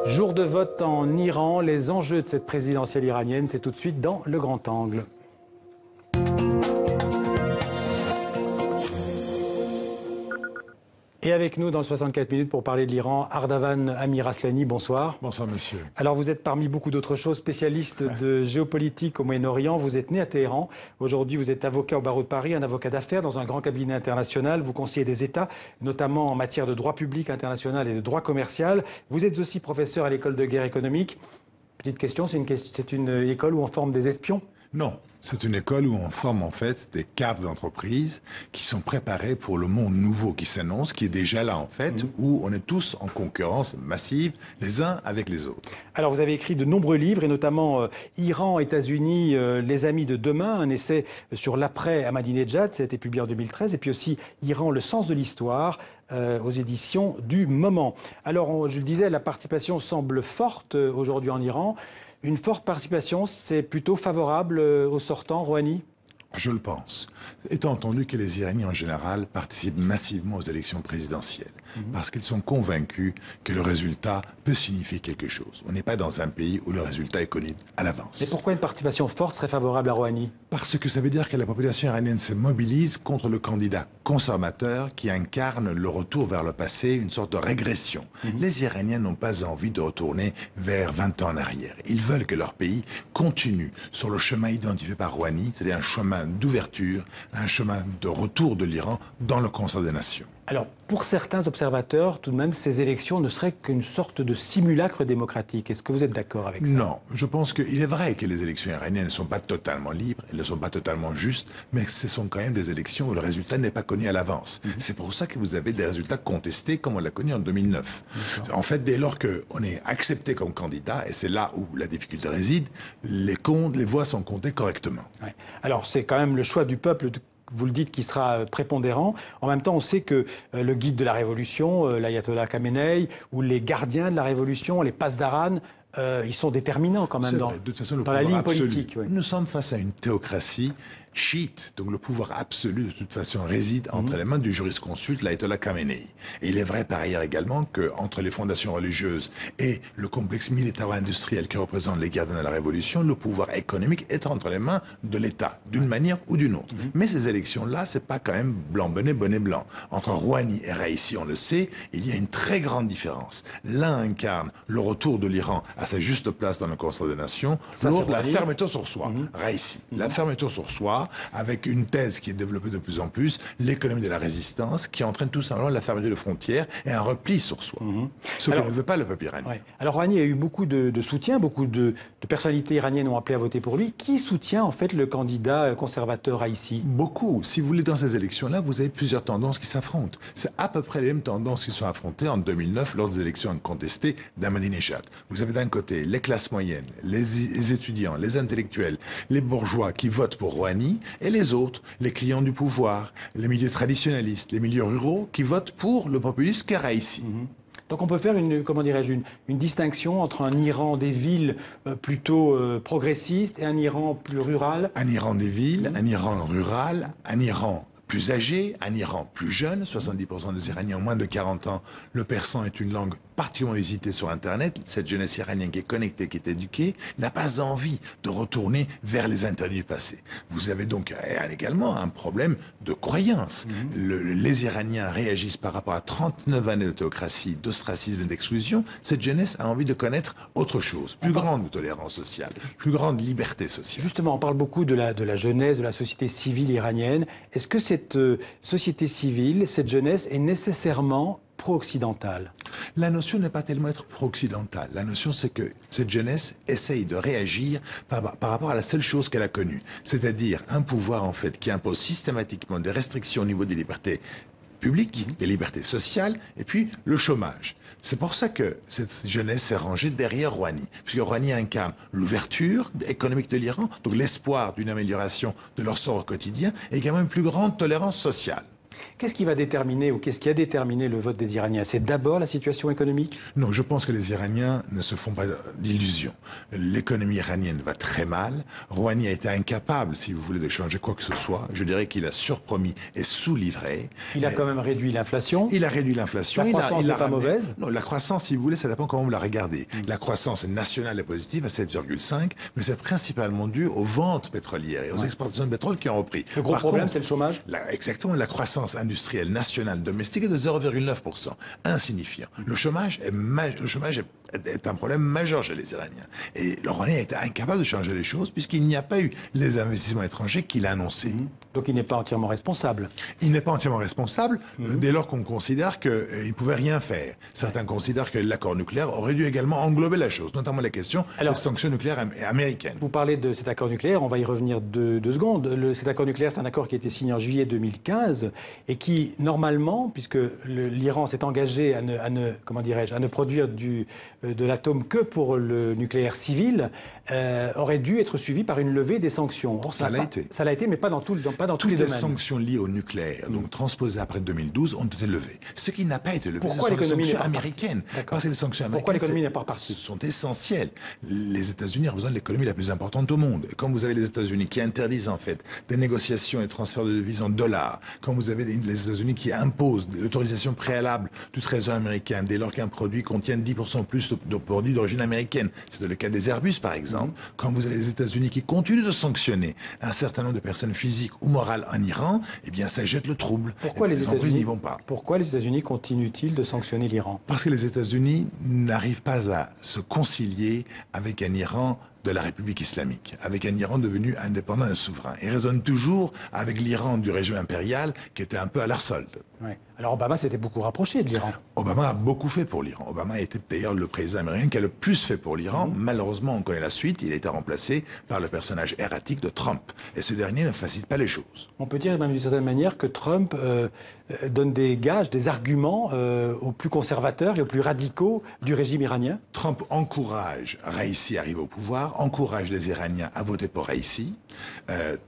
Jour de vote en Iran, les enjeux de cette présidentielle iranienne, c'est tout de suite dans le grand angle. Et avec nous dans le 64 minutes pour parler de l'Iran, Ardavan Amir Aslani, bonsoir. Bonsoir monsieur. Alors vous êtes parmi beaucoup d'autres choses spécialiste de géopolitique au Moyen-Orient. Vous êtes né à Téhéran. Aujourd'hui vous êtes avocat au barreau de Paris, un avocat d'affaires dans un grand cabinet international. Vous conseillez des États, notamment en matière de droit public international et de droit commercial. Vous êtes aussi professeur à l'école de guerre économique. Petite question, c'est une école où on forme des espions ? Non, c'est une école où on forme en fait des cadres d'entreprise qui sont préparés pour le monde nouveau qui s'annonce, qui est déjà là en fait, où on est tous en concurrence massive les uns avec les autres. Alors vous avez écrit de nombreux livres et notamment Iran, États-Unis, les amis de demain, un essai sur l'après Ahmadinejad, ça a été publié en 2013, et puis aussi Iran, le sens de l'histoire, aux éditions du Moment. Alors je le disais, la participation semble forte aujourd'hui en Iran. Une forte participation, c'est plutôt favorable aux sortants, Rouhani ? Je le pense. Étant entendu que les Iraniens en général participent massivement aux élections présidentielles, parce qu'ils sont convaincus que le résultat peut signifier quelque chose. On n'est pas dans un pays où le résultat est connu à l'avance. Mais pourquoi une participation forte serait favorable à Rouhani ? Parce que ça veut dire que la population iranienne se mobilise contre le candidat conservateur qui incarne le retour vers le passé, une sorte de régression. Les Iraniens n'ont pas envie de retourner vers 20 ans en arrière. Ils veulent que leur pays continue sur le chemin identifié par Rouhani, c'est-à-dire un chemin d'ouverture, un chemin de retour de l'Iran dans le concert des nations. Alors, pour certains observateurs, tout de même, ces élections ne seraient qu'une sorte de simulacre démocratique. Est-ce que vous êtes d'accord avec ça ? Non, je pense qu'il est vrai que les élections iraniennes ne sont pas totalement libres, elles ne sont pas totalement justes, mais ce sont quand même des élections où le résultat n'est pas connu à l'avance. C'est pour ça que vous avez des résultats contestés comme on l'a connu en 2009. En fait, dès lors qu'on est accepté comme candidat, et c'est là où la difficulté réside, les voix sont comptées correctement. Ouais. Alors, c'est quand même le choix du peuple vous le dites, qui sera prépondérant. En même temps, on sait que le guide de la Révolution, l'ayatollah Khamenei, ou les gardiens de la Révolution, les pasdaran, ils sont déterminants quand même dans la ligne politique. Ouais. Nous sommes face à une théocratie chiite, donc le pouvoir absolu de toute façon réside entre les mains du jurisconsulte, l'ayatollah Khamenei. Et il est vrai par ailleurs également qu'entre les fondations religieuses et le complexe militaro-industriel qui représente les gardiens de la Révolution, le pouvoir économique est entre les mains de l'État, d'une manière ou d'une autre. Mais ces élections-là, c'est pas quand même blanc, bonnet, bonnet blanc. Entre Rouhani et Raïssi, on le sait, il y a une très grande différence. L'un incarne le retour de l'Iran à sa juste place dans le concert des nations, l'autre la fermeture sur soi. Raïssi, la fermeture sur soi, avec une thèse qui est développée de plus en plus, l'économie de la résistance, qui entraîne tout simplement la fermeture de frontières et un repli sur soi. Ce que ne veut pas le peuple iranien. Ouais. Alors Rouhani a eu beaucoup de soutien, beaucoup de personnalités iraniennes ont appelé à voter pour lui. Qui soutient en fait le candidat conservateur Raïssi ? Beaucoup. Si vous voulez, dans ces élections-là, vous avez plusieurs tendances qui s'affrontent. C'est à peu près les mêmes tendances qui sont affrontées en 2009 lors des élections incontestées d'Ahmadinejad. Vous avez d'un côté les classes moyennes, les étudiants, les intellectuels, les bourgeois qui votent pour Rouhani, et les autres, les clients du pouvoir, les milieux traditionnalistes, les milieux ruraux, qui votent pour le populiste qu'est Raïssi. Donc on peut faire une distinction entre un Iran des villes plutôt progressiste et un Iran plus rural. Un Iran des villes, un Iran rural, un Iran plus âgé, un Iran plus jeune, 70% des Iraniens ont moins de 40 ans. Le persan est une langue particulièrement visitée sur Internet. Cette jeunesse iranienne qui est connectée, qui est éduquée, n'a pas envie de retourner vers les interdits du passé. Vous avez donc également un problème de croyance. Les Iraniens réagissent par rapport à 39 années de théocratie, d'ostracisme et d'exclusion. Cette jeunesse a envie de connaître autre chose, plus grande tolérance sociale, plus grande liberté sociale. Justement, on parle beaucoup de la jeunesse, de la société civile iranienne. Est-ce que cette société civile, cette jeunesse est nécessairement pro-occidentale ? La notion n'est pas tellement être pro-occidentale. La notion, c'est que cette jeunesse essaye de réagir par rapport à la seule chose qu'elle a connue. C'est-à-dire un pouvoir, en fait, qui impose systématiquement des restrictions au niveau des libertés publiques, des libertés sociales, et puis le chômage. C'est pour ça que cette jeunesse s'est rangée derrière Rouhani, puisque Rouhani incarne l'ouverture économique de l'Iran, donc l'espoir d'une amélioration de leur sort au quotidien, et également une plus grande tolérance sociale. Qu'est-ce qui va déterminer ou qu'est-ce qui a déterminé le vote des Iraniens? C'est d'abord la situation économique? Non, je pense que les Iraniens ne se font pas d'illusions. L'économie iranienne va très mal. Rouhani a été incapable, si vous voulez, de changer quoi que ce soit. Je dirais qu'il a surpromis et sous-livré. Il a quand même réduit l'inflation. Il a réduit l'inflation. La croissance n'est pas mauvaise. Non, la croissance, si vous voulez, ça dépend comment vous la regardez. La croissance nationale est positive à 7,5, mais c'est principalement dû aux ventes pétrolières et aux exportations de pétrole qui ont repris. Le gros problème, c'est le chômage. Exactement, la croissance industrielle nationale domestique est de 0,9%, insignifiant. Le chômage est un problème majeur chez les Iraniens. Et le Rouhani a été incapable de changer les choses puisqu'il n'y a pas eu les investissements étrangers qu'il a annoncés. Donc il n'est pas entièrement responsable. Il n'est pas entièrement responsable dès lors qu'on considère qu'il ne pouvait rien faire. Certains considèrent que l'accord nucléaire aurait dû également englober la chose, notamment la question des sanctions nucléaires américaines. Vous parlez de cet accord nucléaire, on va y revenir deux secondes. Cet accord nucléaire, c'est un accord qui a été signé en juillet 2015 et qui, normalement, puisque l'Iran s'est engagé à ne produire de l'atome que pour le nucléaire civil, aurait dû être suivi par une levée des sanctions. Or, ça l'a été, mais pas dans tous les domaines. Toutes les sanctions liées au nucléaire, donc transposées après 2012, ont été levées. Ce qui n'a pas été levé, pourquoi ce sont les sanctions américaines. Parce que les sanctions américaines, pourquoi l'économie n'est pas repartie? sont essentielles. Les États-Unis représentent l'économie la plus importante au monde. Et quand vous avez les États-Unis qui interdisent en fait des négociations et transferts de devises en dollars, quand vous avez les États-Unis qui imposent l'autorisation préalable du Trésor américain dès lors qu'un produit contient 10% plus de produits d'origine américaine, c'est le cas des Airbus par exemple, quand vous avez les États-Unis qui continuent de sanctionner un certain nombre de personnes physiques ou morales en Iran, eh bien ça jette le trouble. Pourquoi les États-Unis n'y vont pas? Pourquoi les États-Unis continuent-ils de sanctionner l'Iran? Parce que les États-Unis n'arrivent pas à se concilier avec un Iran de la République islamique, avec un Iran devenu indépendant et souverain. Ils raisonnent toujours avec l'Iran du régime impérial qui était un peu à leur solde. Ouais. Alors Obama s'était beaucoup rapproché de l'Iran. Obama a beaucoup fait pour l'Iran. Obama a été d'ailleurs le président américain qui a le plus fait pour l'Iran. Malheureusement, on connaît la suite. Il a été remplacé par le personnage erratique de Trump. Et ce dernier ne facilite pas les choses. On peut dire même d'une certaine manière que Trump donne des gages, des arguments aux plus conservateurs et aux plus radicaux du régime iranien. Trump encourage Raïssi à arriver au pouvoir, encourage les Iraniens à voter pour Raïssi.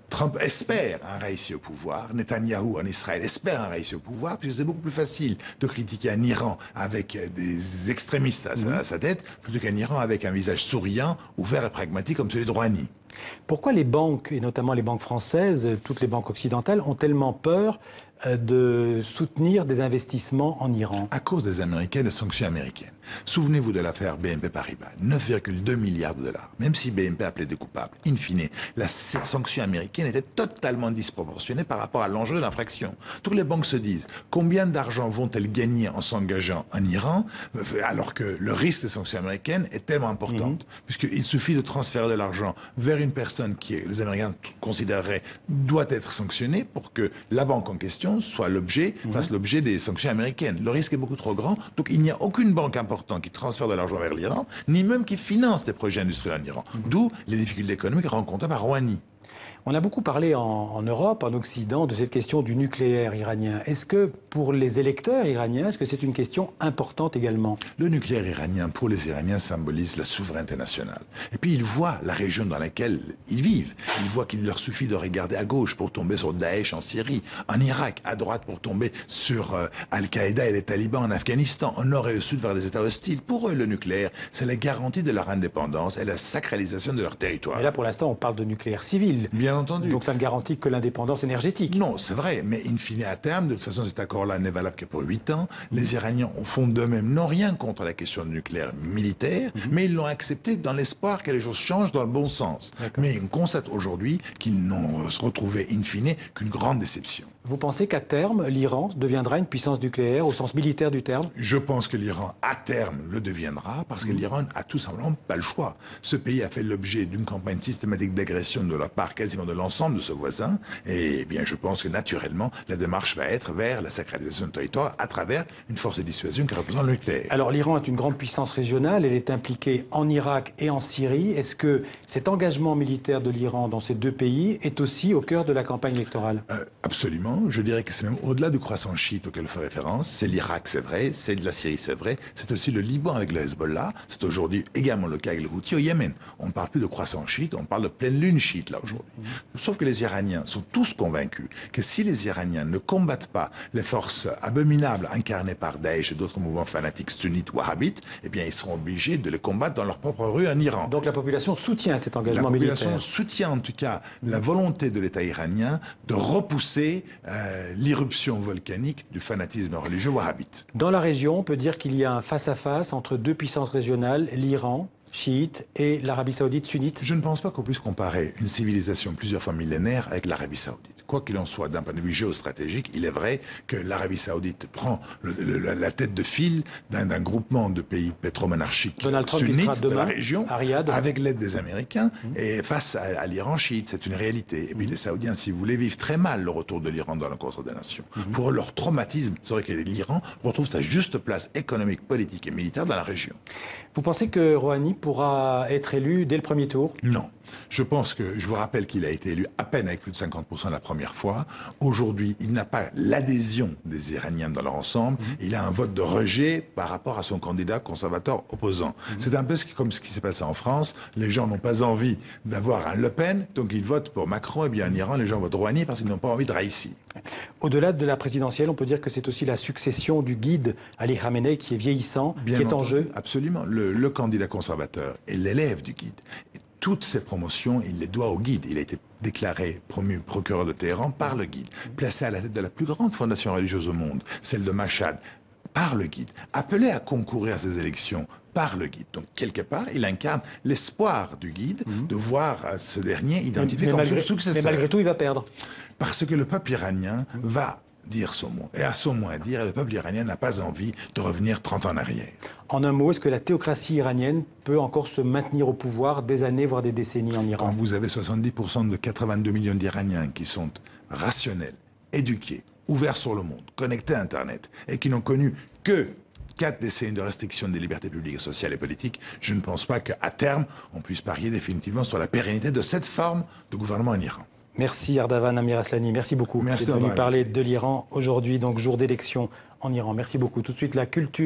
Trump espère un Raïssi au pouvoir. Netanyahou en Israël espère un Raïssi au pouvoir, puisque c'est beaucoup plus facile de critiquer un Iran avec des extrémistes à sa tête, plutôt qu'un Iran avec un visage souriant, ouvert et pragmatique comme celui de Rouhani. Pourquoi les banques, et notamment les banques françaises, toutes les banques occidentales, ont tellement peur de soutenir des investissements en Iran? À cause des Américains et des sanctions américaines. Souvenez-vous de l'affaire BNP Paribas, 9,2 milliards de dollars. Même si BNP appelait des coupables, in fine, la sanction américaine était totalement disproportionnée par rapport à l'enjeu de l'infraction. Toutes les banques se disent, combien d'argent vont-elles gagner en s'engageant en Iran, alors que le risque des sanctions américaines est tellement important, puisqu'il suffit de transférer de l'argent vers une personne qui, les Américains considéreraient, doit être sanctionnée pour que la banque en question fasse l'objet des sanctions américaines. Le risque est beaucoup trop grand, donc il n'y a aucune banque importante qui transfère de l'argent vers l'Iran, ni même qui finance des projets industriels en Iran. D'où les difficultés économiques rencontrées par Rouhani. On a beaucoup parlé en Europe, en Occident, de cette question du nucléaire iranien. Est-ce que pour les électeurs iraniens, est-ce que c'est une question importante également? Le nucléaire iranien, pour les Iraniens, symbolise la souveraineté nationale. Et puis ils voient la région dans laquelle ils vivent. Ils voient qu'il leur suffit de regarder à gauche pour tomber sur Daesh en Syrie, en Irak, à droite pour tomber sur Al-Qaïda et les talibans en Afghanistan, au nord et au sud vers les États hostiles. Pour eux, le nucléaire, c'est la garantie de leur indépendance et la sacralisation de leur territoire. Et là, pour l'instant, on parle de nucléaire civil. Bien entendu. Donc ça ne garantit que l'indépendance énergétique. Non, c'est vrai, mais in fine, à terme, de toute façon, cet accord-là n'est valable que pour 8 ans. Les Iraniens, au fond d'eux-mêmes, n'ont rien contre la question du nucléaire militaire, mais ils l'ont accepté dans l'espoir que les choses changent dans le bon sens. Mais on constate aujourd'hui qu'ils n'ont retrouvé, in fine, qu'une grande déception. Vous pensez qu'à terme, l'Iran deviendra une puissance nucléaire au sens militaire du terme? Je pense que l'Iran, à terme, le deviendra, parce que l'Iran a tout simplement pas le choix. Ce pays a fait l'objet d'une campagne systématique d'agression de la part quasiment de l'ensemble de ses voisins, et bien je pense que naturellement, la démarche va être vers la sacralisation du territoire à travers une force de dissuasion qui représente le nucléaire. Alors l'Iran est une grande puissance régionale, elle est impliquée en Irak et en Syrie. Est-ce que cet engagement militaire de l'Iran dans ces deux pays est aussi au cœur de la campagne électorale? Absolument. Je dirais que c'est même au-delà du croissant chiite auquel on fait référence. C'est l'Irak, c'est vrai. C'est de la Syrie, c'est vrai. C'est aussi le Liban avec le Hezbollah. C'est aujourd'hui également le cas avec le Houthi au Yémen. On ne parle plus de croissant chiite, on parle de pleine lune chiite là aujourd'hui. aujourd'hui. Sauf que les Iraniens sont tous convaincus que si les Iraniens ne combattent pas les forces abominables incarnées par Daesh et d'autres mouvements fanatiques sunnites wahhabites, eh bien, ils seront obligés de les combattre dans leur propre rue en Iran. Donc la population soutient cet engagement militaire. La population soutient en tout cas la volonté de l'État iranien de repousser l'irruption volcanique du fanatisme religieux wahhabite. Dans la région, on peut dire qu'il y a un face-à-face entre deux puissances régionales, l'Iran, chiite, et l'Arabie saoudite, sunnite. Je ne pense pas qu'on puisse comparer une civilisation plusieurs fois millénaire avec l'Arabie saoudite. Quoi qu'il en soit, d'un point de vue géostratégique, il est vrai que l'Arabie saoudite prend la tête de file d'un groupement de pays pétromonarchiques sunnites de la région, avec l'aide des Américains, et face à l'Iran chiite. C'est une réalité. Et puis les Saoudiens, si vous voulez, vivent très mal le retour de l'Iran dans la concert des nations. Pour eux, leur traumatisme serait que l'Iran retrouve sa juste place économique, politique et militaire dans la région. Vous pensez que Rouhani pourra être élu dès le premier tour? Non. Je pense que, je vous rappelle qu'il a été élu à peine avec plus de 50% la première fois. Aujourd'hui, il n'a pas l'adhésion des Iraniens dans leur ensemble. Il a un vote de rejet par rapport à son candidat conservateur opposant. C'est un peu comme ce qui s'est passé en France. Les gens n'ont pas envie d'avoir un Le Pen, donc ils votent pour Macron. Et bien en Iran, les gens votent Rouhani parce qu'ils n'ont pas envie de Raïssi. Au-delà de la présidentielle, on peut dire que c'est aussi la succession du guide Ali Khamenei qui est vieillissant, qui est en jeu. Absolument. Le candidat conservateur est l'élève du guide. Toutes ces promotions, il les doit au guide. Il a été déclaré promu procureur de Téhéran par le guide, placé à la tête de la plus grande fondation religieuse au monde, celle de Mashhad, par le guide, appelé à concourir à ces élections par le guide. Donc, quelque part, il incarne l'espoir du guide de voir ce dernier identifié comme son successeur. Mais malgré tout, il va perdre. Parce que le peuple iranien va dire son mot. Et à son mot à dire, et le peuple iranien n'a pas envie de revenir 30 ans en arrière. En un mot, est-ce que la théocratie iranienne peut encore se maintenir au pouvoir des années, voire des décennies en Iran? Quand vous avez 70% de 82 millions d'Iraniens qui sont rationnels, éduqués, ouverts sur le monde, connectés à Internet, et qui n'ont connu que 4 décennies de restriction des libertés publiques, sociales et politiques, je ne pense pas qu'à terme, on puisse parier définitivement sur la pérennité de cette forme de gouvernement en Iran. Merci Ardavan Amir-Aslani, merci beaucoup d'être venu parler de l'Iran aujourd'hui, donc jour d'élection en Iran. Merci beaucoup. Tout de suite, la culture.